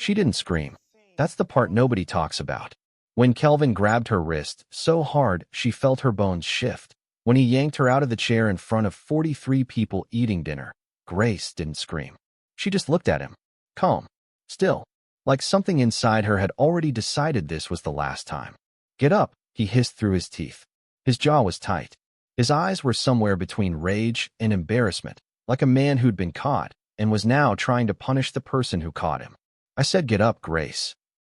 She didn't scream. That's the part nobody talks about. When Kelvin grabbed her wrist so hard she felt her bones shift. When he yanked her out of the chair in front of 43 people eating dinner, Grace didn't scream. She just looked at him, calm, still, like something inside her had already decided this was the last time. Get up, he hissed through his teeth. His jaw was tight. His eyes were somewhere between rage and embarrassment, like a man who'd been caught and was now trying to punish the person who caught him. I said get up, Grace.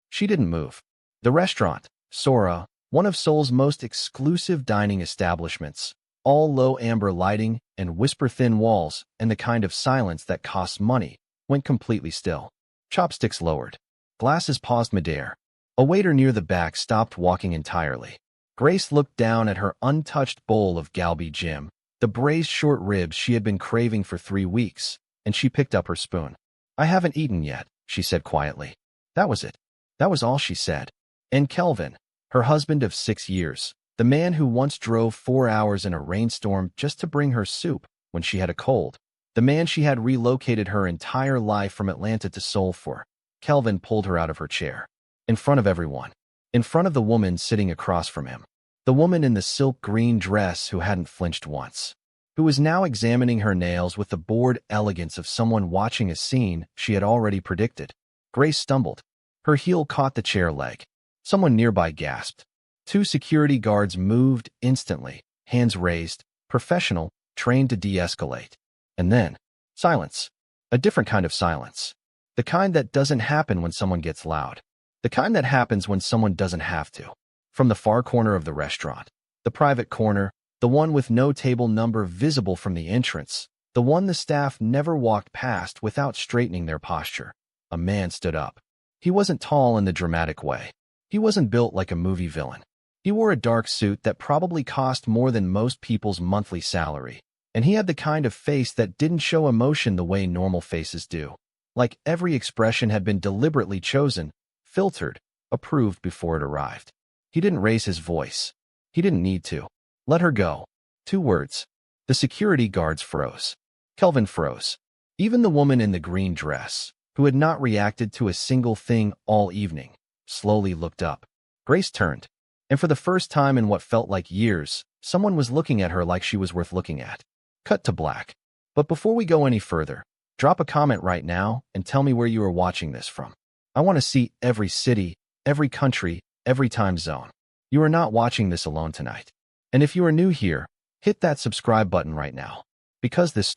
She didn't move. The restaurant, Sora, one of Seoul's most exclusive dining establishments, all low amber lighting and whisper-thin walls and the kind of silence that costs money, went completely still. Chopsticks lowered. Glasses paused midair. A waiter near the back stopped walking entirely. Grace looked down at her untouched bowl of galbi jim, the braised short ribs she had been craving for 3 weeks, and she picked up her spoon. I haven't eaten yet, she said quietly. That was it. That was all she said. And Kelvin, her husband of 6 years, the man who once drove 4 hours in a rainstorm just to bring her soup when she had a cold, the man she had relocated her entire life from Atlanta to Seoul for, Kelvin pulled her out of her chair. In front of everyone. In front of the woman sitting across from him. The woman in the silk green dress who hadn't flinched once. Who was now examining her nails with the bored elegance of someone watching a scene she had already predicted. Grace stumbled. Her heel caught the chair leg. Someone nearby gasped. 2 security guards moved instantly, hands raised, professional, trained to de-escalate. And then, silence. A different kind of silence. The kind that doesn't happen when someone gets loud. The kind that happens when someone doesn't have to. From the far corner of the restaurant, the private corner, the one with no table number visible from the entrance, the one the staff never walked past without straightening their posture, a man stood up. He wasn't tall in the dramatic way. He wasn't built like a movie villain. He wore a dark suit that probably cost more than most people's monthly salary, and he had the kind of face that didn't show emotion the way normal faces do. Like every expression had been deliberately chosen, filtered, approved before it arrived. He didn't raise his voice. He didn't need to. Let her go. 2 words. The security guards froze. Kelvin froze. Even the woman in the green dress, who had not reacted to a single thing all evening, slowly looked up. Grace turned. And for the first time in what felt like years, someone was looking at her like she was worth looking at. Cut to black. But before we go any further, drop a comment right now and tell me where you are watching this from. I want to see every city, every country, every time zone. You are not watching this alone tonight. And if you are new here, hit that subscribe button right now. Because this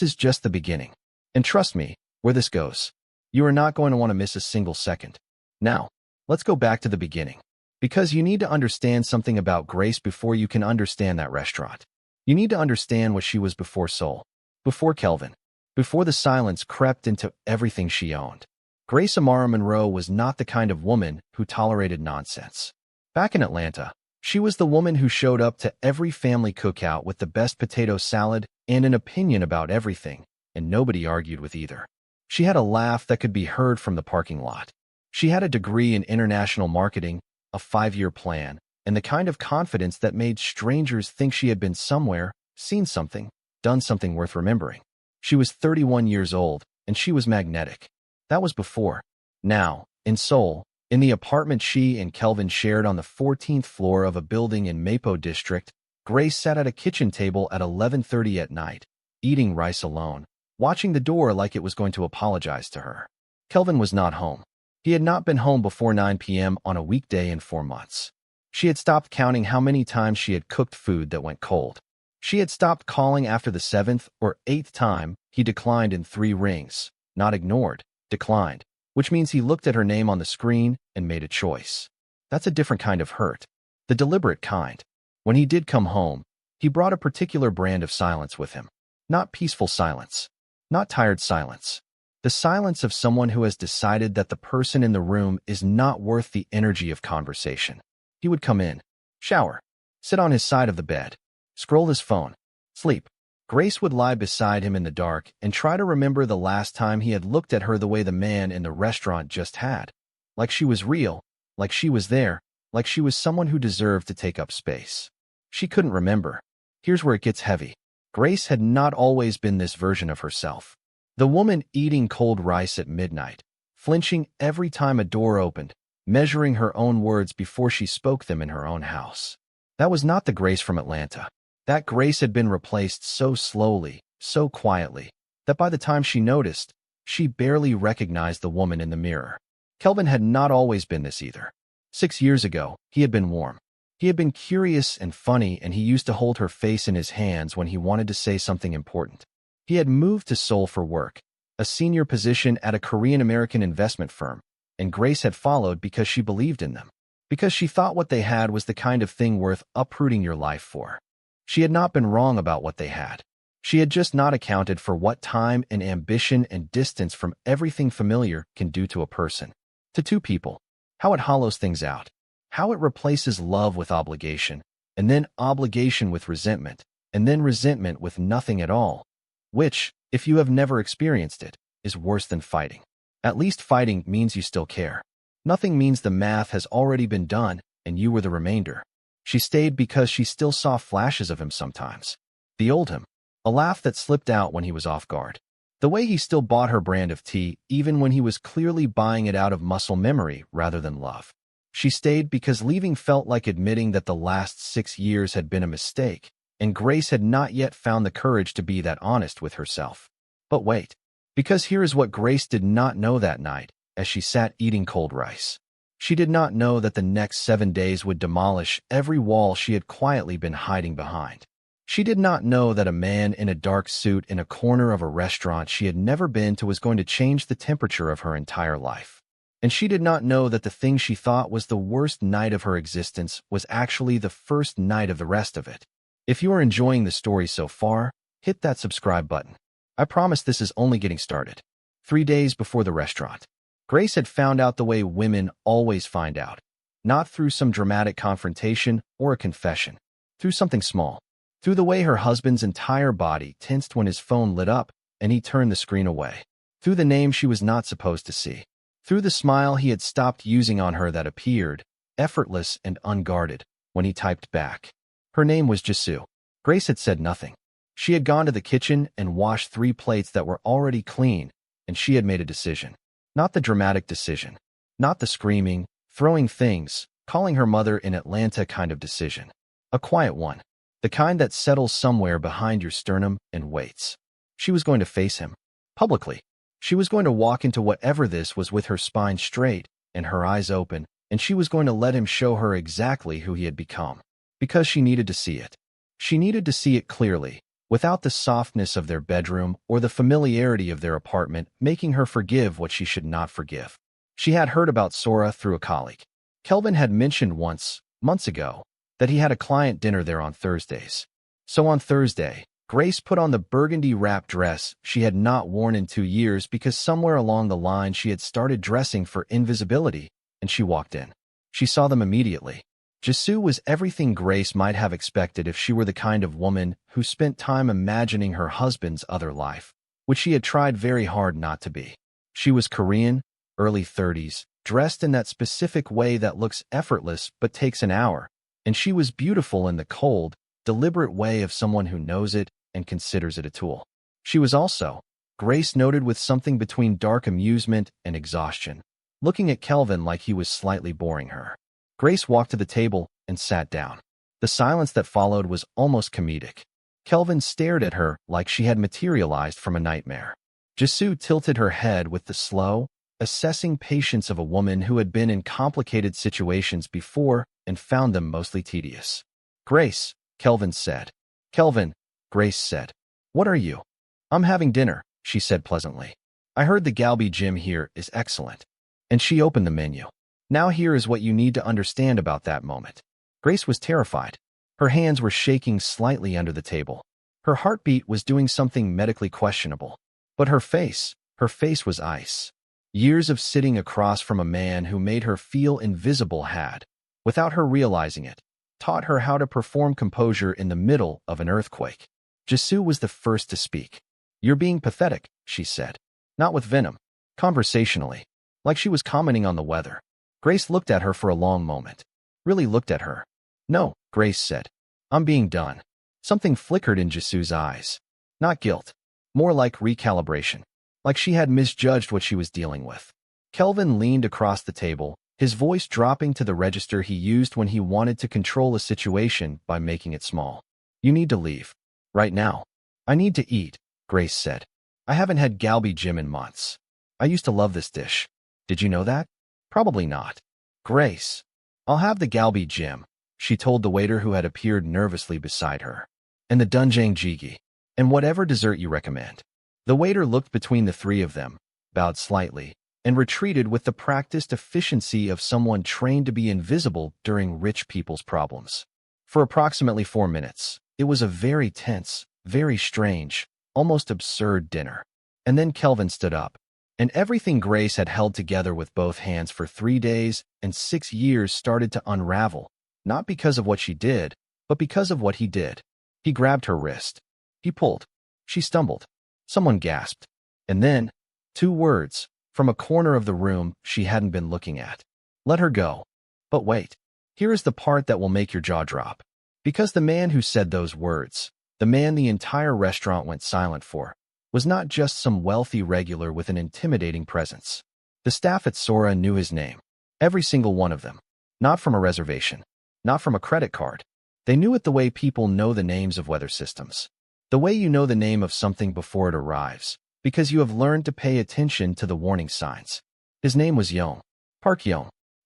is just the beginning. And trust me, where this goes, you are not going to want to miss a single second. Now, let's go back to the beginning. Because you need to understand something about Grace before you can understand that restaurant. You need to understand what she was before Seoul, before Kelvin, before the silence crept into everything she owned. Grace Amara Monroe was not the kind of woman who tolerated nonsense. Back in Atlanta, she was the woman who showed up to every family cookout with the best potato salad and an opinion about everything, and nobody argued with either. She had a laugh that could be heard from the parking lot. She had a degree in international marketing, a 5-year plan, and the kind of confidence that made strangers think she had been somewhere, seen something, done something worth remembering. She was 31 years old, and she was magnetic. That was before. Now, in Seoul, in the apartment she and Kelvin shared on the 14th floor of a building in Mapo district, Grace sat at a kitchen table at 11:30 at night, eating rice alone, watching the door like it was going to apologize to her. Kelvin was not home. He had not been home before 9 p.m. on a weekday in 4 months. She had stopped counting how many times she had cooked food that went cold. She had stopped calling after the 7th or 8th time he declined in 3 rings, not ignored, declined, which means he looked at her name on the screen and made a choice. That's a different kind of hurt, the deliberate kind. When he did come home, he brought a particular brand of silence with him. Not peaceful silence, not tired silence. The silence of someone who has decided that the person in the room is not worth the energy of conversation. He would come in, shower, sit on his side of the bed, scroll his phone, sleep. Grace would lie beside him in the dark and try to remember the last time he had looked at her the way the man in the restaurant just had. Like she was real, like she was there, like she was someone who deserved to take up space. She couldn't remember. Here's where it gets heavy. Grace had not always been this version of herself. The woman eating cold rice at midnight, flinching every time a door opened, measuring her own words before she spoke them in her own house. That was not the Grace from Atlanta. That Grace had been replaced so slowly, so quietly, that by the time she noticed, she barely recognized the woman in the mirror. Kelvin had not always been this either. 6 years ago, he had been warm. He had been curious and funny, and he used to hold her face in his hands when he wanted to say something important. He had moved to Seoul for work, a senior position at a Korean-American investment firm, and Grace had followed because she believed in them, because she thought what they had was the kind of thing worth uprooting your life for. She had not been wrong about what they had. She had just not accounted for what time and ambition and distance from everything familiar can do to a person. To two people. How it hollows things out. How it replaces love with obligation, and then obligation with resentment, and then resentment with nothing at all, which, if you have never experienced it, is worse than fighting. At least fighting means you still care. Nothing means the math has already been done, and you were the remainder. She stayed because she still saw flashes of him sometimes. The old him. A laugh that slipped out when he was off guard. The way he still bought her brand of tea, even when he was clearly buying it out of muscle memory rather than love. She stayed because leaving felt like admitting that the last 6 years had been a mistake, and Grace had not yet found the courage to be that honest with herself. But wait, because here is what Grace did not know that night, as she sat eating cold rice. She did not know that the next 7 days would demolish every wall she had quietly been hiding behind. She did not know that a man in a dark suit in a corner of a restaurant she had never been to was going to change the temperature of her entire life. And she did not know that the thing she thought was the worst night of her existence was actually the first night of the rest of it. If you are enjoying the story so far, hit that subscribe button. I promise this is only getting started. 3 days before the restaurant, Grace had found out the way women always find out. Not through some dramatic confrontation or a confession. Through something small. Through the way her husband's entire body tensed when his phone lit up and he turned the screen away. Through the name she was not supposed to see. Through the smile he had stopped using on her that appeared, effortless and unguarded, when he typed back. Her name was Jisoo. Grace had said nothing. She had gone to the kitchen and washed 3 plates that were already clean, and she had made a decision. Not the dramatic decision. Not the screaming, throwing things, calling her mother in Atlanta kind of decision. A quiet one. The kind that settles somewhere behind your sternum and waits. She was going to face him. Publicly. She was going to walk into whatever this was with her spine straight and her eyes open, and she was going to let him show her exactly who he had become. Because she needed to see it. She needed to see it clearly, without the softness of their bedroom or the familiarity of their apartment making her forgive what she should not forgive. She had heard about Sora through a colleague. Kelvin had mentioned once, months ago, that he had a client dinner there on Thursdays. So on Thursday, Grace put on the burgundy wrap dress she had not worn in 2 years because somewhere along the line she had started dressing for invisibility, and she walked in. She saw them immediately. Jisoo was everything Grace might have expected if she were the kind of woman who spent time imagining her husband's other life, which she had tried very hard not to be. She was Korean, early 30s, dressed in that specific way that looks effortless but takes an hour, and she was beautiful in the cold, deliberate way of someone who knows it and considers it a tool. She was also, Grace noted with something between dark amusement and exhaustion, looking at Kelvin like he was slightly boring her. Grace walked to the table and sat down. The silence that followed was almost comedic. Kelvin stared at her like she had materialized from a nightmare. Jisoo tilted her head with the slow, assessing patience of a woman who had been in complicated situations before and found them mostly tedious. Grace, Kelvin said. Kelvin, Grace said. What are you? I'm having dinner, she said pleasantly. I heard the Galbi gym here is excellent. And she opened the menu. Now here is what you need to understand about that moment. Grace was terrified. Her hands were shaking slightly under the table. Her heartbeat was doing something medically questionable. But her face was ice. Years of sitting across from a man who made her feel invisible had, without her realizing it, taught her how to perform composure in the middle of an earthquake. Jisoo was the first to speak. You're being pathetic, she said. Not with venom. Conversationally. Like she was commenting on the weather. Grace looked at her for a long moment. Really looked at her. No, Grace said. I'm being done. Something flickered in Jisoo's eyes. Not guilt. More like recalibration. Like she had misjudged what she was dealing with. Kelvin leaned across the table, his voice dropping to the register he used when he wanted to control a situation by making it small. You need to leave. Right now. I need to eat, Grace said. I haven't had galbi jim in months. I used to love this dish. Did you know that? Probably not. Grace. I'll have the galbi jim, she told the waiter who had appeared nervously beside her. And the doenjang jjigae. And whatever dessert you recommend. The waiter looked between the three of them, bowed slightly, and retreated with the practiced efficiency of someone trained to be invisible during rich people's problems. For approximately 4 minutes, it was a very tense, very strange, almost absurd dinner. And then Kelvin stood up, and everything Grace had held together with both hands for 3 days and 6 years started to unravel, not because of what she did, but because of what he did. He grabbed her wrist. He pulled. She stumbled. Someone gasped. And then, 2 words, from a corner of the room she hadn't been looking at. Let her go. But wait. Here is the part that will make your jaw drop. Because the man who said those words, the man the entire restaurant went silent for, was not just some wealthy regular with an intimidating presence. The staff at Sora knew his name. Every single one of them. Not from a reservation. Not from a credit card. They knew it the way people know the names of weather systems. The way you know the name of something before it arrives, because you have learned to pay attention to the warning signs. His name was Yong Park.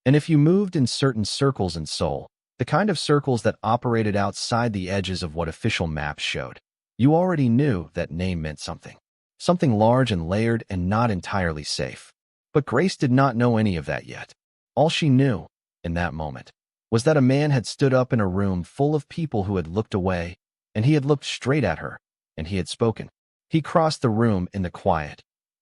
And if you moved in certain circles in Seoul, the kind of circles that operated outside the edges of what official maps showed, you already knew that name meant something. Something large and layered and not entirely safe. But Grace did not know any of that yet. All she knew, in that moment, was that a man had stood up in a room full of people who had looked away, and he had looked straight at her, and he had spoken. He crossed the room in the quiet,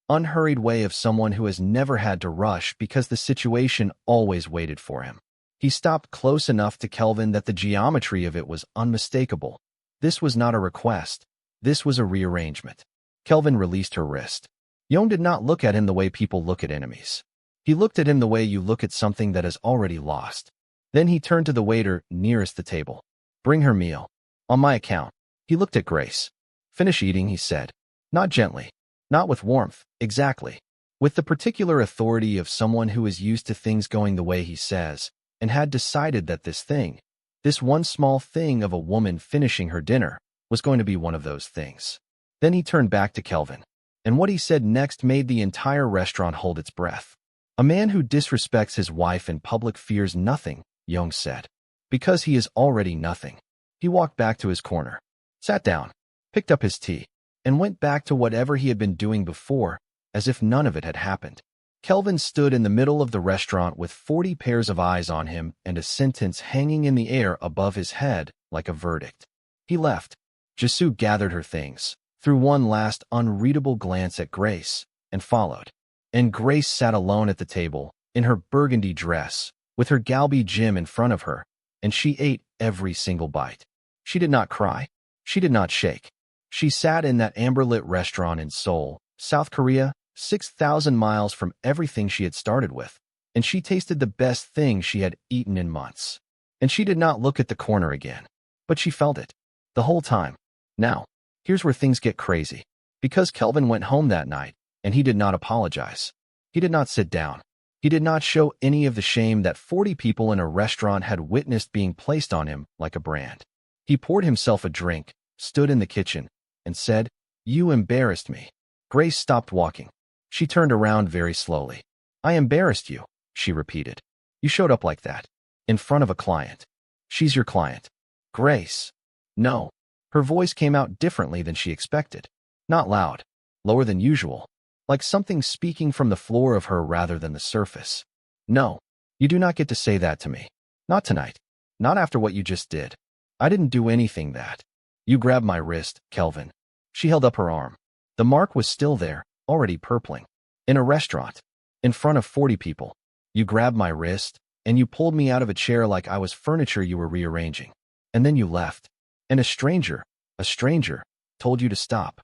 unhurried way of someone who has never had to rush because the situation always waited for him. He stopped close enough to Kelvin that the geometry of it was unmistakable. This was not a request. This was a rearrangement. Kelvin released her wrist. Yong did not look at him the way people look at enemies. He looked at him the way you look at something that is already lost. Then he turned to the waiter nearest the table. Bring her meal. On my account. He looked at Grace. Finish eating, he said. Not gently. Not with warmth, exactly. With the particular authority of someone who is used to things going the way he says, and had decided that this one small thing of a woman finishing her dinner, was going to be one of those things. Then he turned back to Kelvin. And what he said next made the entire restaurant hold its breath. A man who disrespects his wife in public fears nothing, Yong said. Because he is already nothing. He walked back to his corner, sat down, picked up his tea, and went back to whatever he had been doing before, as if none of it had happened. Kelvin stood in the middle of the restaurant with 40 pairs of eyes on him and a sentence hanging in the air above his head like a verdict. He left. Jisoo gathered her things, threw one last unreadable glance at Grace, and followed. And Grace sat alone at the table, in her burgundy dress, with her galbi jim in front of her, and she ate every single bite. She did not cry. She did not shake. She sat in that amber-lit restaurant in Seoul, South Korea, 6,000 miles from everything she had started with, and she tasted the best thing she had eaten in months. And she did not look at the corner again, but she felt it, the whole time. Now, here's where things get crazy. Because Kelvin went home that night, and he did not apologize. He did not sit down. He did not show any of the shame that 40 people in a restaurant had witnessed being placed on him like a brand. He poured himself a drink, stood in the kitchen, and said, "You embarrassed me." Grace stopped walking. She turned around very slowly. "I embarrassed you," she repeated. "You showed up like that. In front of a client. She's your client." "Grace." "No." Her voice came out differently than she expected. Not loud. Lower than usual. Like something speaking from the floor of her rather than the surface. "No. You do not get to say that to me. Not tonight. Not after what you just did. I didn't do anything that." "You grabbed my wrist, Kelvin." She held up her arm. The mark was still there, already purpling. "In a restaurant. In front of 40 people. You grabbed my wrist, and you pulled me out of a chair like I was furniture you were rearranging. And then you left. And a stranger, told you to stop."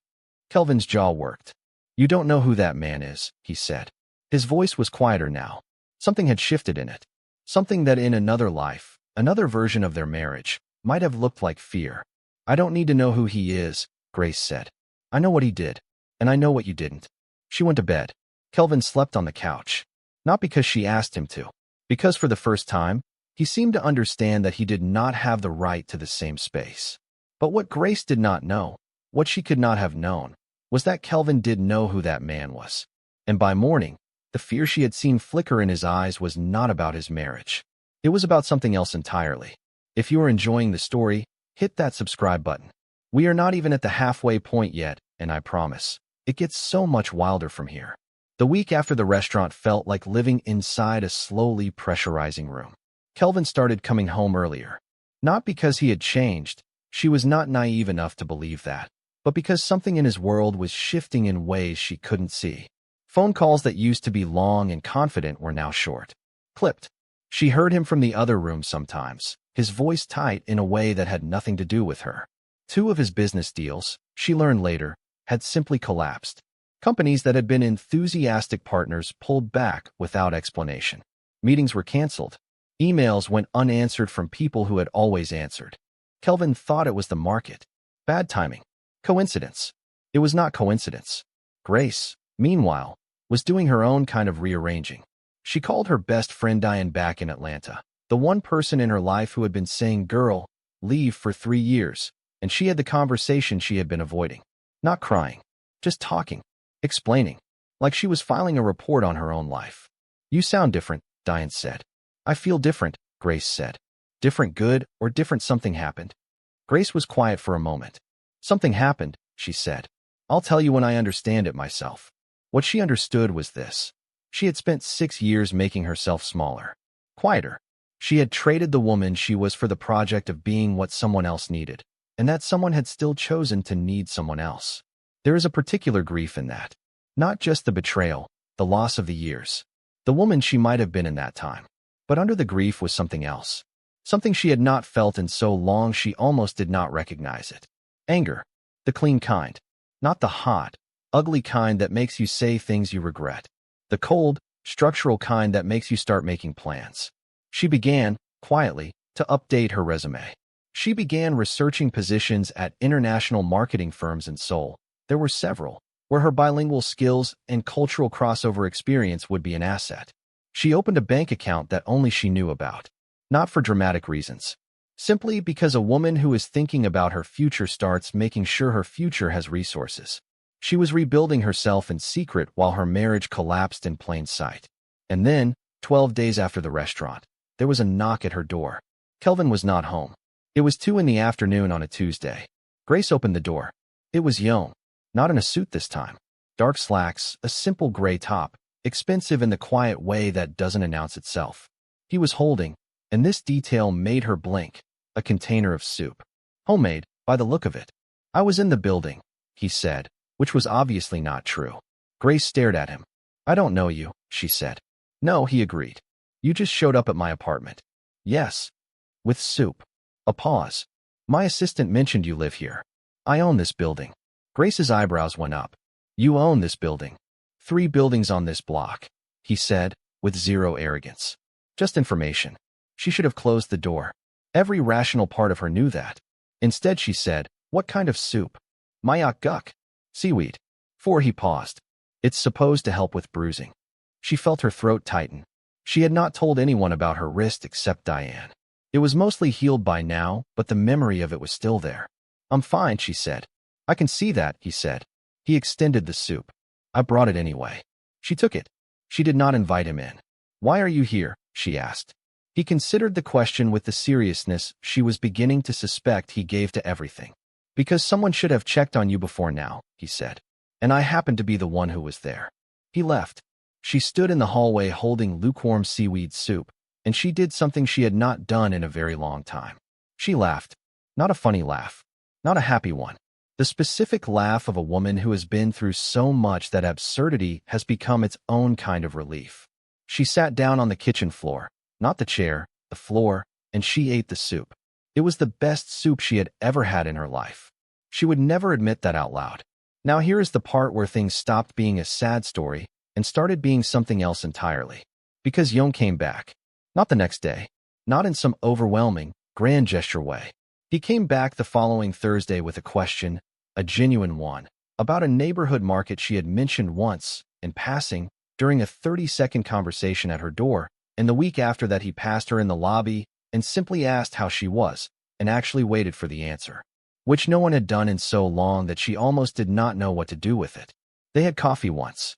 Kelvin's jaw worked. "You don't know who that man is," he said. His voice was quieter now. Something had shifted in it. Something that in another life, another version of their marriage, might have looked like fear. "I don't need to know who he is," Grace said. "I know what he did, and I know what you didn't." She went to bed. Kelvin slept on the couch. Not because she asked him to. Because for the first time, he seemed to understand that he did not have the right to the same space. But what Grace did not know, what she could not have known, was that Kelvin did know who that man was. And by morning, the fear she had seen flicker in his eyes was not about his marriage. It was about something else entirely. If you are enjoying the story, hit that subscribe button. We are not even at the halfway point yet, and I promise, it gets so much wilder from here. The week after the restaurant felt like living inside a slowly pressurizing room. Kelvin started coming home earlier. Not because he had changed, she was not naive enough to believe that, but because something in his world was shifting in ways she couldn't see. Phone calls that used to be long and confident were now short, clipped. She heard him from the other room sometimes, his voice tight in a way that had nothing to do with her. 2 of his business deals, she learned later, had simply collapsed. Companies that had been enthusiastic partners pulled back without explanation. Meetings were canceled. Emails went unanswered from people who had always answered. Kelvin thought it was the market. Bad timing. Coincidence. It was not coincidence. Grace, meanwhile, was doing her own kind of rearranging. She called her best friend Diane back in Atlanta, the one person in her life who had been saying, "Girl, leave," for 3 years, and she had the conversation she had been avoiding. Not crying, just talking, explaining, like she was filing a report on her own life. "You sound different," Diane said. "I feel different," Grace said. "Different good or different something happened?" Grace was quiet for a moment. "Something happened," she said. "I'll tell you when I understand it myself." What she understood was this. She had spent 6 years making herself smaller, quieter. She had traded the woman she was for the project of being what someone else needed, and that someone had still chosen to need someone else. There is a particular grief in that. Not just the betrayal, the loss of the years, the woman she might have been in that time. But under the grief was something else. Something she had not felt in so long she almost did not recognize it. Anger. The clean kind. Not the hot, ugly kind that makes you say things you regret. The cold, structural kind that makes you start making plans. She began, quietly, to update her resume. She began researching positions at international marketing firms in Seoul. There were several, where her bilingual skills and cultural crossover experience would be an asset. She opened a bank account that only she knew about. Not for dramatic reasons. Simply because a woman who is thinking about her future starts making sure her future has resources. She was rebuilding herself in secret while her marriage collapsed in plain sight. And then, 12 days after the restaurant, there was a knock at her door. Kelvin was not home. It was 2 in the afternoon on a Tuesday. Grace opened the door. It was Yong. Not in a suit this time. Dark slacks, a simple gray top, expensive in the quiet way that doesn't announce itself. He was holding, and this detail made her blink, a container of soup. Homemade, by the look of it. "I was in the building," he said, which was obviously not true. Grace stared at him. "I don't know you," she said. "No," he agreed. "You just showed up at my apartment." "Yes." "With soup." A pause. "My assistant mentioned you live here." "I own this building." Grace's eyebrows went up. "You own this building." 3 buildings on this block," he said, with zero arrogance. "Just information." She should have closed the door. Every rational part of her knew that. Instead she said, "What kind of soup?" "Mayak guk." "Seaweed." 4. He paused. "It's supposed to help with bruising." She felt her throat tighten. She had not told anyone about her wrist except Diane. It was mostly healed by now, but the memory of it was still there. "I'm fine," she said. "I can see that," he said. He extended the soup. "I brought it anyway." She took it. She did not invite him in. "Why are you here?" she asked. He considered the question with the seriousness she was beginning to suspect he gave to everything. "Because someone should have checked on you before now," he said. "And I happened to be the one who was there." He left. She stood in the hallway holding lukewarm seaweed soup, and she did something she had not done in a very long time. She laughed. Not a funny laugh. Not a happy one. The specific laugh of a woman who has been through so much that absurdity has become its own kind of relief. She sat down on the kitchen floor, not the chair, the floor, and she ate the soup. It was the best soup she had ever had in her life. She would never admit that out loud. Now here is the part where things stopped being a sad story and started being something else entirely. Because Yong came back. Not the next day. Not in some overwhelming, grand gesture way. He came back the following Thursday with a question, a genuine one, about a neighborhood market she had mentioned once, in passing, during a 30-second conversation at her door, and the week after that he passed her in the lobby and simply asked how she was, and actually waited for the answer, which no one had done in so long that she almost did not know what to do with it. They had coffee once,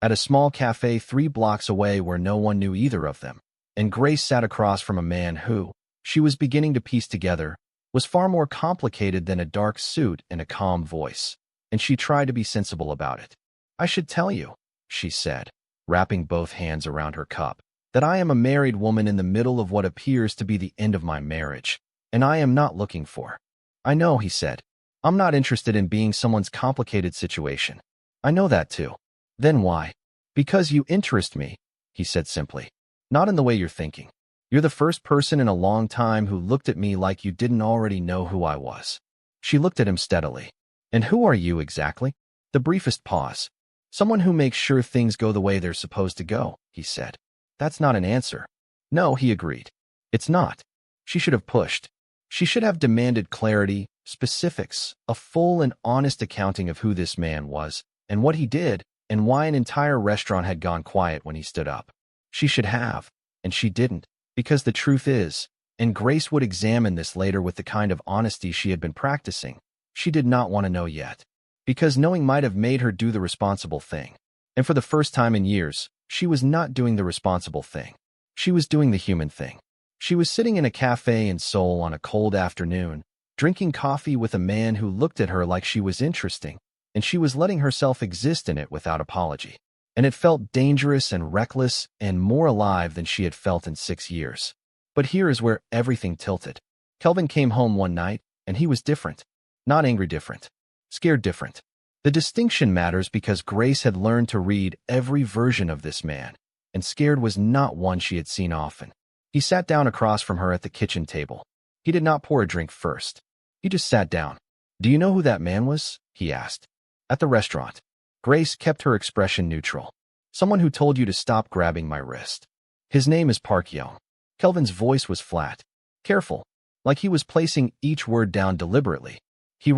at a small cafe 3 blocks away where no one knew either of them, and Grace sat across from a man who, she was beginning to piece together, was far more complicated than a dark suit and a calm voice, and she tried to be sensible about it. "I should tell you," she said, wrapping both hands around her cup, "that I am a married woman in the middle of what appears to be the end of my marriage, and I am not looking for." "I know," he said. "I'm not interested in being someone's complicated situation. I know that too." "Then why?" "Because you interest me," he said simply. "Not in the way you're thinking. You're the first person in a long time who looked at me like you didn't already know who I was." She looked at him steadily. "And who are you exactly?" The briefest pause. "Someone who makes sure things go the way they're supposed to go," he said. "That's not an answer." "No," he agreed. "It's not." She should have pushed. She should have demanded clarity, specifics, a full and honest accounting of who this man was, and what he did, and why an entire restaurant had gone quiet when he stood up. She should have, and she didn't, because the truth is, and Grace would examine this later with the kind of honesty she had been practicing, she did not want to know yet, because knowing might have made her do the responsible thing. And for the first time in years, she was not doing the responsible thing. She was doing the human thing. She was sitting in a cafe in Seoul on a cold afternoon, drinking coffee with a man who looked at her like she was interesting, and she was letting herself exist in it without apology. And it felt dangerous and reckless and more alive than she had felt in 6 years. But here is where everything tilted. Kelvin came home one night, and he was different. Not angry different. Scared different. The distinction matters because Grace had learned to read every version of this man, and scared was not one she had seen often. He sat down across from her at the kitchen table. He did not pour a drink first. He just sat down. "Do you know who that man was?" he asked. "At the restaurant." Grace kept her expression neutral. "Someone who told you to stop grabbing my wrist." "His name is Park Yong." Kelvin's voice was flat, careful, like he was placing each word down deliberately. He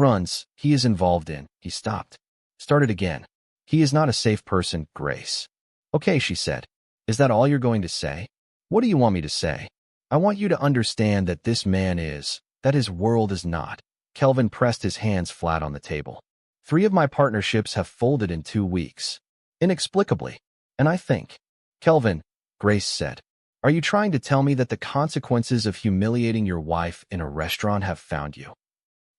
is involved in." He stopped. Started again. "He is not a safe person, Grace." "Okay," she said. "Is that all you're going to say?" "What do you want me to say?" "I want you to understand that this man is, that his world is not." Kelvin pressed his hands flat on the table. 3 of my partnerships have folded in 2 weeks. Inexplicably. And I think. "Kelvin," Grace said, "are you trying to tell me that the consequences of humiliating your wife in a restaurant have found you?"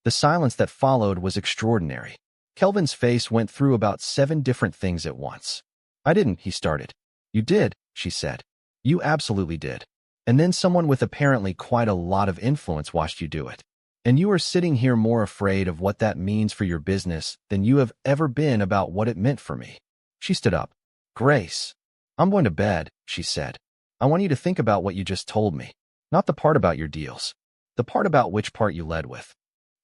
The silence that followed was extraordinary. Kelvin's face went through about 7 different things at once. "I didn't," he started. "You did," she said. "You absolutely did. And then someone with apparently quite a lot of influence watched you do it. And you are sitting here more afraid of what that means for your business than you have ever been about what it meant for me." She stood up. "Grace, I'm going to bed," she said. "I want you to think about what you just told me. Not the part about your deals. The part about which part you led with."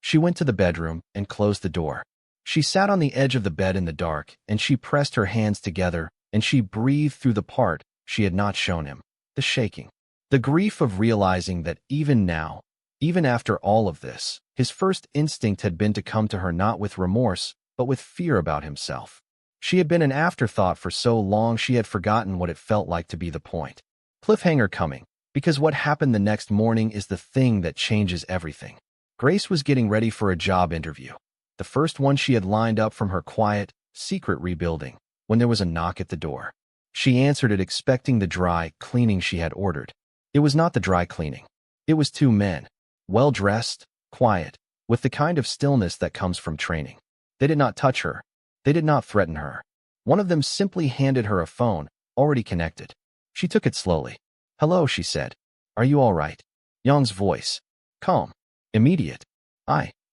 She went to the bedroom and closed the door. She sat on the edge of the bed in the dark, and she pressed her hands together, and she breathed through the part she had not shown him, the shaking. The grief of realizing that even now, even after all of this, his first instinct had been to come to her not with remorse, but with fear about himself. She had been an afterthought for so long she had forgotten what it felt like to be the point. Cliffhanger coming, because what happened the next morning is the thing that changes everything. Grace was getting ready for a job interview, the first one she had lined up from her quiet, secret rebuilding, when there was a knock at the door. She answered it expecting the dry cleaning she had ordered. It was not the dry cleaning. It was 2 men, well-dressed, quiet, with the kind of stillness that comes from training. They did not touch her. They did not threaten her. One of them simply handed her a phone, already connected. She took it slowly. "Hello," she said. "Are you all right?" Yong's voice. Calm. Immediate.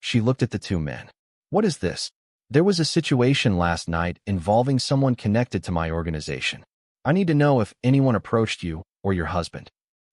She looked at the 2 men. "What is this?" "There was a situation last night involving someone connected to my organization. I need to know if anyone approached you or your husband."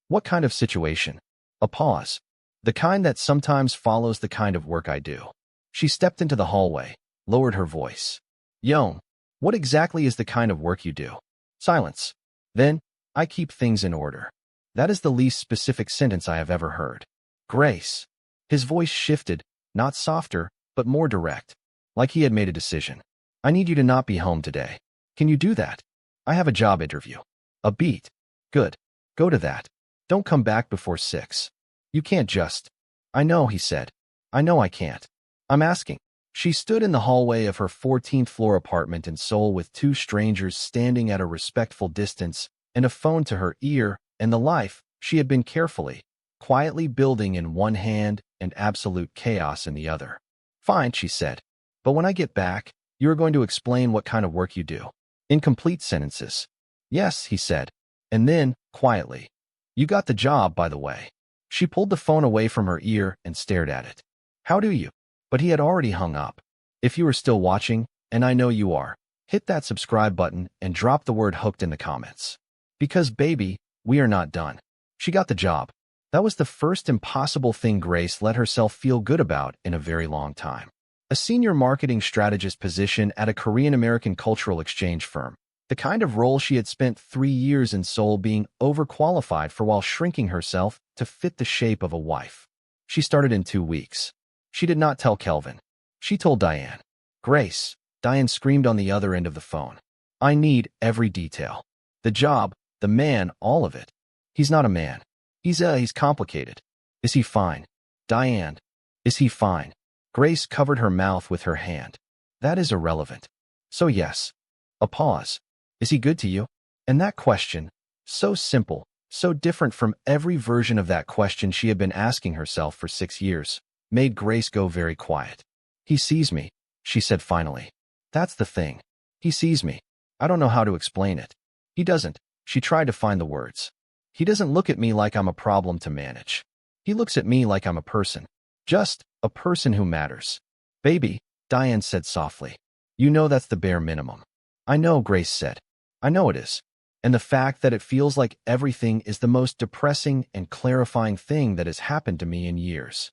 "What kind of situation?" A pause. "The kind that sometimes follows the kind of work I do." She stepped into the hallway, lowered her voice. "Yong, what exactly is the kind of work you do?" Silence. Then, "I keep things in order." That is the least specific sentence I have ever heard. "Grace." His voice shifted, not softer, but more direct, like he had made a decision. "I need you to not be home today." Can you do that? I have a job interview. A beat. Good. Go to that. Don't come back before 6. You can't just. I know, he said. I know I can't. I'm asking. She stood in the hallway of her 14th floor apartment in Seoul with 2 strangers standing at a respectful distance and a phone to her ear and the life she had been carefully, quietly building in one hand and absolute chaos in the other. Fine, she said. But when I get back, you are going to explain what kind of work you do. Incomplete sentences. Yes, he said. And then, quietly. You got the job, by the way. She pulled the phone away from her ear and stared at it. How do you? But he had already hung up. If you are still watching, and I know you are, hit that subscribe button and drop the word hooked in the comments. Because, baby, we are not done. She got the job. That was the first impossible thing Grace let herself feel good about in a very long time. A senior marketing strategist position at a Korean-American cultural exchange firm. The kind of role she had spent 3 years in Seoul being overqualified for while shrinking herself to fit the shape of a wife. She started in 2 weeks. She did not tell Kelvin. She told Diane. Grace, Diane screamed on the other end of the phone. I need every detail. The job, the man, all of it. He's not a man. He's complicated. Is he fine? Diane. Is he fine? Grace covered her mouth with her hand. That is irrelevant. So yes. A pause. Is he good to you? And that question, so simple, so different from every version of that question she had been asking herself for 6 years, made Grace go very quiet. He sees me, she said finally. That's the thing. He sees me. I don't know how to explain it. He doesn't. She tried to find the words. He doesn't look at me like I'm a problem to manage. He looks at me like I'm a person. Just a person who matters. Baby, Diane said softly. You know that's the bare minimum. I know, Grace said. I know it is. And the fact that it feels like everything is the most depressing and clarifying thing that has happened to me in years.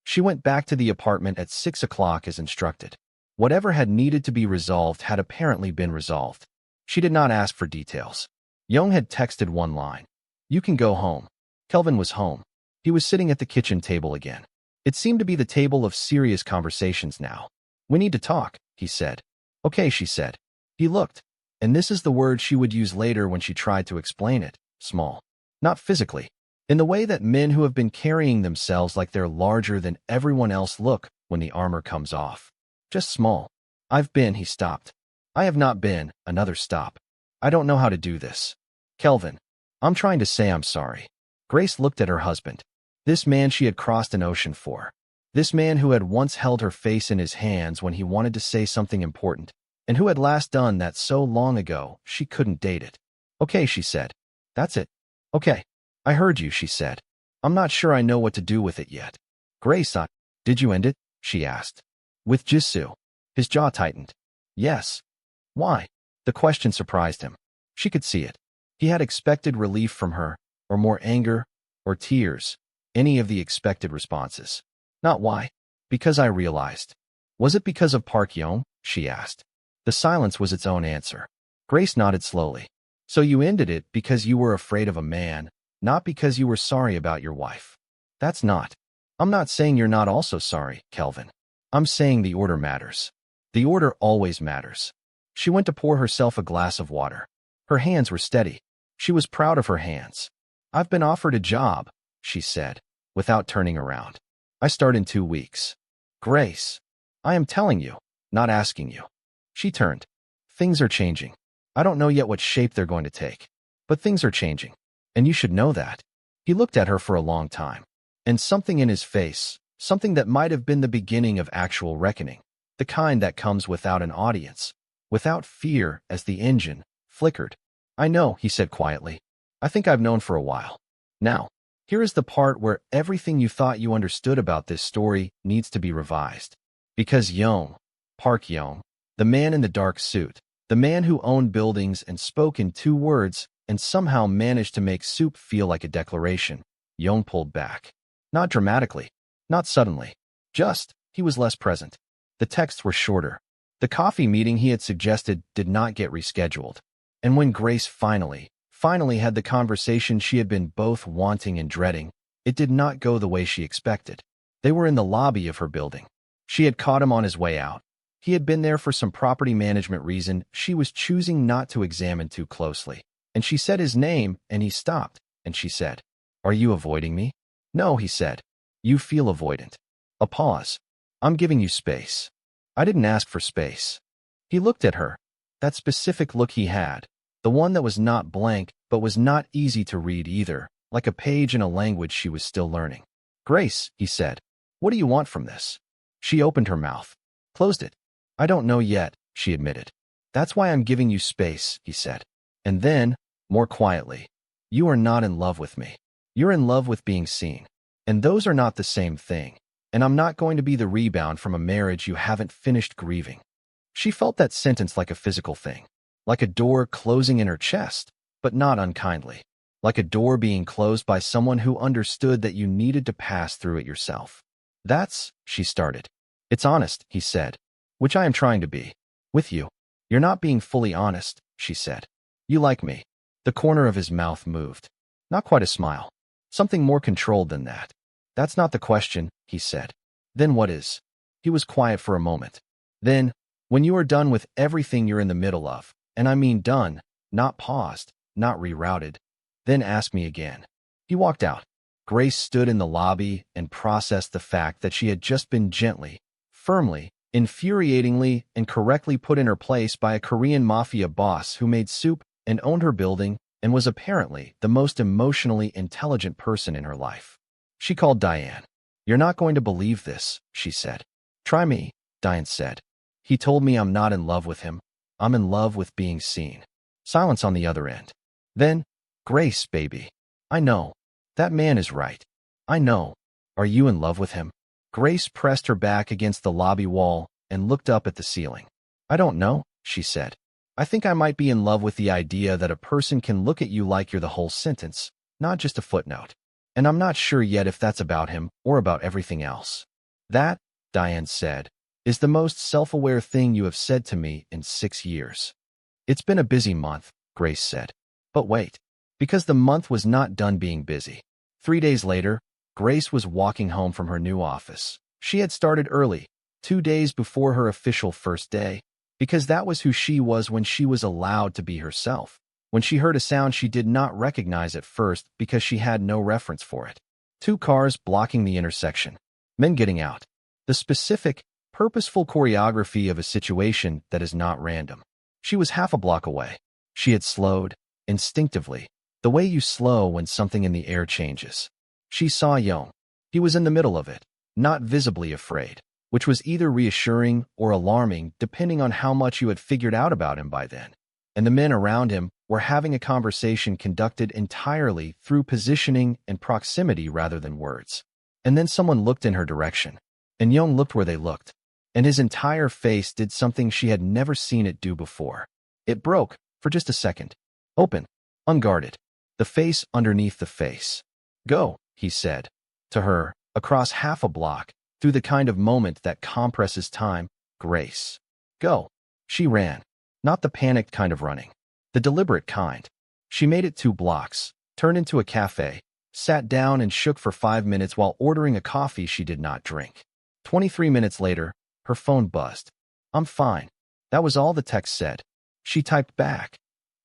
She went back to the apartment at 6 o'clock as instructed. Whatever had needed to be resolved had apparently been resolved. She did not ask for details. Yong had texted one line. You can go home. Kelvin was home. He was sitting at the kitchen table again. It seemed to be the table of serious conversations now. We need to talk, he said. Okay, she said. He looked. And this is the word she would use later when she tried to explain it. Small. Not physically. In the way that men who have been carrying themselves like they're larger than everyone else look when the armor comes off. Just small. He stopped. I have not been, another stop. I don't know how to do this. Kelvin. I'm trying to say I'm sorry. Grace looked at her husband. This man she had crossed an ocean for. This man who had once held her face in his hands when he wanted to say something important, and who had last done that so long ago she couldn't date it. Okay, she said. That's it. Okay. I heard you, she said. I'm not sure I know what to do with it yet. Grace, did you end it? She asked. With Jisoo. His jaw tightened. Yes. Why? The question surprised him. She could see it. He had expected relief from her, or more anger, or tears, any of the expected responses. Not why. Because I realized. Was it because of Park Yong? She asked. The silence was its own answer. Grace nodded slowly. So you ended it because you were afraid of a man, not because you were sorry about your wife. That's not. I'm not saying you're not also sorry, Kelvin. I'm saying the order matters. The order always matters. She went to pour herself a glass of water. Her hands were steady. She was proud of her hands. I've been offered a job, she said, without turning around. I start in 2 weeks. Grace. I am telling you, not asking you. She turned. Things are changing. I don't know yet what shape they're going to take. But things are changing. And you should know that. He looked at her for a long time. And something in his face, something that might have been the beginning of actual reckoning, the kind that comes without an audience, without fear as the engine, flickered. I know, he said quietly. I think I've known for a while. Now, here is the part where everything you thought you understood about this story needs to be revised. Because Park Yong, the man in the dark suit, the man who owned buildings and spoke in 2 words and somehow managed to make soup feel like a declaration, Yong pulled back. Not dramatically, not suddenly. Just, he was less present. The texts were shorter. The coffee meeting he had suggested did not get rescheduled. And when Grace finally had the conversation she had been both wanting and dreading, it did not go the way she expected. They were in the lobby of her building. She had caught him on his way out. He had been there for some property management reason she was choosing not to examine too closely. And she said his name, and he stopped, and she said, "Are you avoiding me?" "No," he said. "You feel avoidant." A pause. "I'm giving you space." "I didn't ask for space." He looked at her. That specific look he had, the one that was not blank but was not easy to read either, like a page in a language she was still learning. "Grace," he said, "what do you want from this?" She opened her mouth. Closed it. "I don't know yet," she admitted. "That's why I'm giving you space," he said. And then, more quietly, "You are not in love with me. You're in love with being seen. And those are not the same thing. And I'm not going to be the rebound from a marriage you haven't finished grieving." She felt that sentence like a physical thing, like a door closing in her chest, but not unkindly, like a door being closed by someone who understood that you needed to pass through it yourself. "That's," she started. "It's honest," he said, "which I am trying to be. With you." "You're not being fully honest," she said. "You like me." The corner of his mouth moved. Not quite a smile. Something more controlled than that. "That's not the question," he said. "Then what is?" He was quiet for a moment. "Then, when you are done with everything you're in the middle of, and I mean done, not paused, not rerouted, then ask me again." He walked out. Grace stood in the lobby and processed the fact that she had just been gently, firmly, infuriatingly, and correctly put in her place by a Korean mafia boss who made soup and owned her building and was apparently the most emotionally intelligent person in her life. She called Diane. "You're not going to believe this," she said. "Try me," Diane said. "He told me I'm not in love with him. I'm in love with being seen." Silence on the other end. Then, "Grace, baby. I know. That man is right. I know. Are you in love with him?" Grace pressed her back against the lobby wall and looked up at the ceiling. "I don't know," she said. "I think I might be in love with the idea that a person can look at you like you're the whole sentence, not just a footnote. And I'm not sure yet if that's about him or about everything else." "That," Diane said, "is the most self-aware thing you have said to me in 6 years." "It's been a busy month," Grace said. But wait, because the month was not done being busy. 3 days later, Grace was walking home from her new office. She had started early, 2 days before her official first day, because that was who she was when she was allowed to be herself. When she heard a sound she did not recognize at first because she had no reference for it. 2 cars blocking the intersection. Men getting out. The specific, purposeful choreography of a situation that is not random. She was half a block away. She had slowed, instinctively, the way you slow when something in the air changes. She saw Yong. He was in the middle of it, not visibly afraid, which was either reassuring or alarming depending on how much you had figured out about him by then. And the men around him were having a conversation conducted entirely through positioning and proximity rather than words. And then someone looked in her direction, and Yong looked where they looked, and his entire face did something she had never seen it do before. It broke, for just a second. Open, unguarded, the face underneath the face. "Go," he said, to her, across half a block, through the kind of moment that compresses time. "Grace. Go." She ran, not the panicked kind of running, the deliberate kind. She made it 2 blocks, turned into a cafe, sat down and shook for 5 minutes while ordering a coffee she did not drink. 23 minutes later, her phone buzzed. "I'm fine." That was all the text said. She typed back,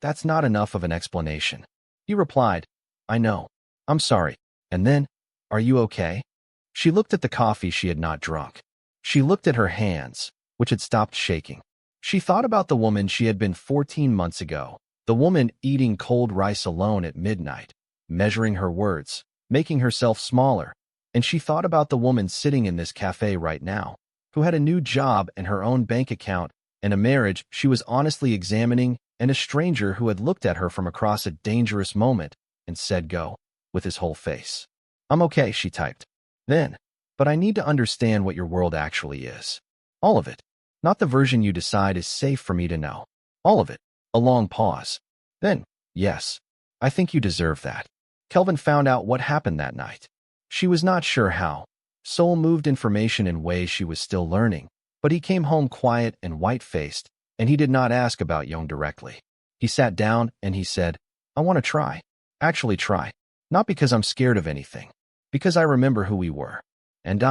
"That's not enough of an explanation." He replied, "I know. I'm sorry." And then, "Are you okay?" She looked at the coffee she had not drunk. She looked at her hands, which had stopped shaking. She thought about the woman she had been 14 months ago, the woman eating cold rice alone at midnight, measuring her words, making herself smaller. And she thought about the woman sitting in this cafe right now, who had a new job and her own bank account and a marriage she was honestly examining, and a stranger who had looked at her from across a dangerous moment and said go, with his whole face. "I'm okay," she typed. Then, "But I need to understand what your world actually is. All of it. Not the version you decide is safe for me to know. All of it." A long pause. Then, "Yes. I think you deserve that." Kelvin found out what happened that night. She was not sure how. Seoul moved information in ways she was still learning, but he came home quiet and white-faced, and he did not ask about Yong directly. He sat down and he said, "I want to try. Actually try. Not because I'm scared of anything. Because I remember who we were. And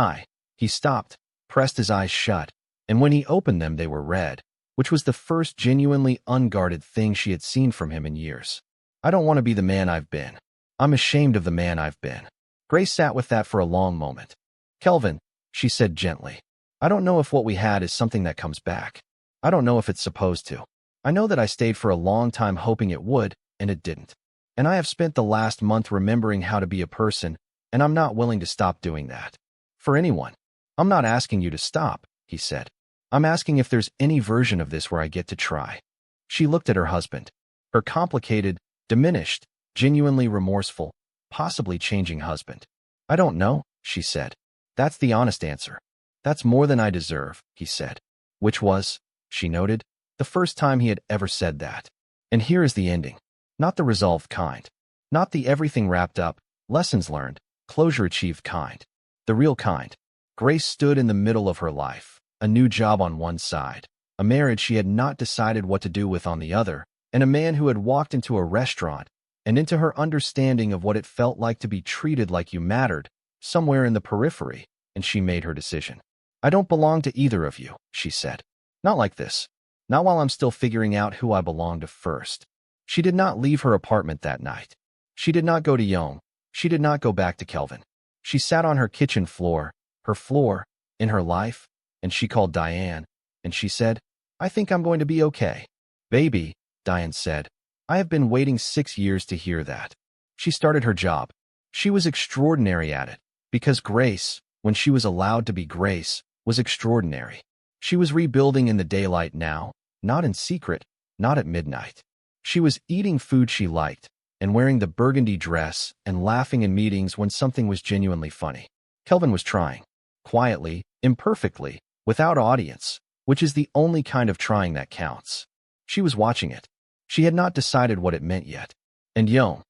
he stopped, pressed his eyes shut, and when he opened them they were red, which was the first genuinely unguarded thing she had seen from him in years. I don't want to be the man I've been. I'm ashamed of the man I've been. Grace sat with that for a long moment. Kelvin, she said gently, I don't know if what we had is something that comes back. I don't know if it's supposed to. I know that I stayed for a long time hoping it would, and it didn't. And I have spent the last month remembering how to be a person, and I'm not willing to stop doing that. For anyone. I'm not asking you to stop, he said. I'm asking if there's any version of this where I get to try. She looked at her husband. Her complicated, diminished, genuinely remorseful, possibly changing husband. I don't know, she said. That's the honest answer. That's more than I deserve, he said. Which was, she noted, the first time he had ever said that. And here is the ending. Not the resolved kind. Not the everything wrapped up, lessons learned, closure achieved kind. The real kind. Grace stood in the middle of her life, a new job on one side, a marriage she had not decided what to do with on the other, and a man who had walked into a restaurant and into her understanding of what it felt like to be treated like you mattered, somewhere in the periphery, and she made her decision. I don't belong to either of you, she said. Not like this. Not while I'm still figuring out who I belong to first. She did not leave her apartment that night. She did not go to Yong. She did not go back to Kelvin. She sat on her kitchen floor, her floor, in her life, and she called Diane, and she said, I think I'm going to be okay. Baby, Diane said, I have been waiting 6 years to hear that. She started her job. She was extraordinary at it, because Grace, when she was allowed to be Grace, was extraordinary. She was rebuilding in the daylight now, not in secret, not at midnight. She was eating food she liked, and wearing the burgundy dress, and laughing in meetings when something was genuinely funny. Kelvin was trying. Quietly, imperfectly, without audience, which is the only kind of trying that counts. She was watching it. She had not decided what it meant yet. And Yong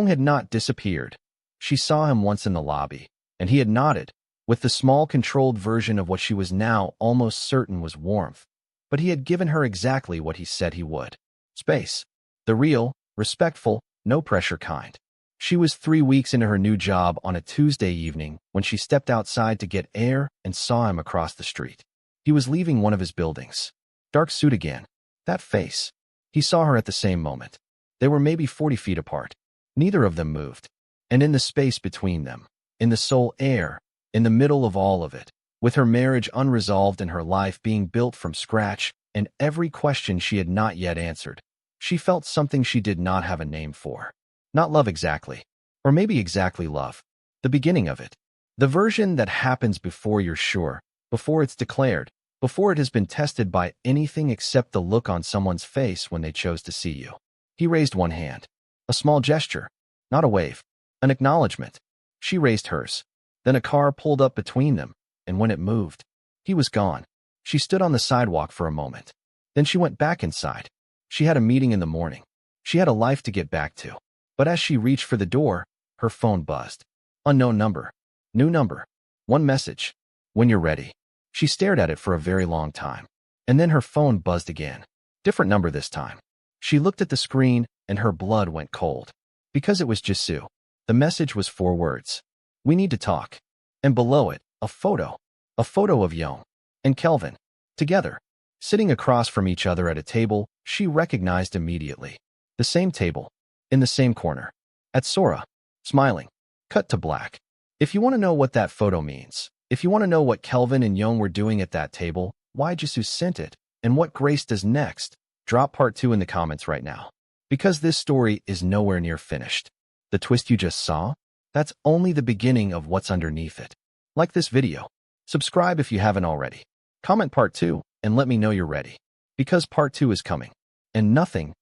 had not disappeared. She saw him once in the lobby, and he had nodded, with the small controlled version of what she was now almost certain was warmth. But he had given her exactly what he said he would. Space. The real, respectful, no-pressure kind. She was 3 weeks into her new job on a Tuesday evening when she stepped outside to get air and saw him across the street. He was leaving one of his buildings. Dark suit again. That face. He saw her at the same moment. They were maybe 40 feet apart. Neither of them moved. And in the space between them, in the Seoul air, in the middle of all of it, with her marriage unresolved and her life being built from scratch, and every question she had not yet answered, she felt something she did not have a name for. Not love exactly. Or maybe exactly love. The beginning of it. The version that happens before you're sure, before it's declared, before it has been tested by anything except the look on someone's face when they chose to see you. He raised one hand. A small gesture. Not a wave. An acknowledgement. She raised hers. Then a car pulled up between them, and when it moved, he was gone. She stood on the sidewalk for a moment. Then she went back inside. She had a meeting in the morning. She had a life to get back to. But as she reached for the door, her phone buzzed. Unknown number. New number. One message. When you're ready. She stared at it for a very long time. And then her phone buzzed again. Different number this time. She looked at the screen, and her blood went cold. Because it was Jisoo. The message was 4 words. We need to talk. And below it, a photo. A photo of Yong and Kelvin. Together. Sitting across from each other at a table she recognized immediately. The same table. In the same corner. At Sora. Smiling. Cut to black. If you want to know what that photo means, if you want to know what Kelvin and Yong were doing at that table, why Jisoo sent it, and what Grace does next, drop part 2 in the comments right now. Because this story is nowhere near finished. The twist you just saw? That's only the beginning of what's underneath it. Like this video. Subscribe if you haven't already. Comment part 2 and let me know you're ready. Because part 2 is coming. And nothing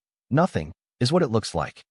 is what it looks like.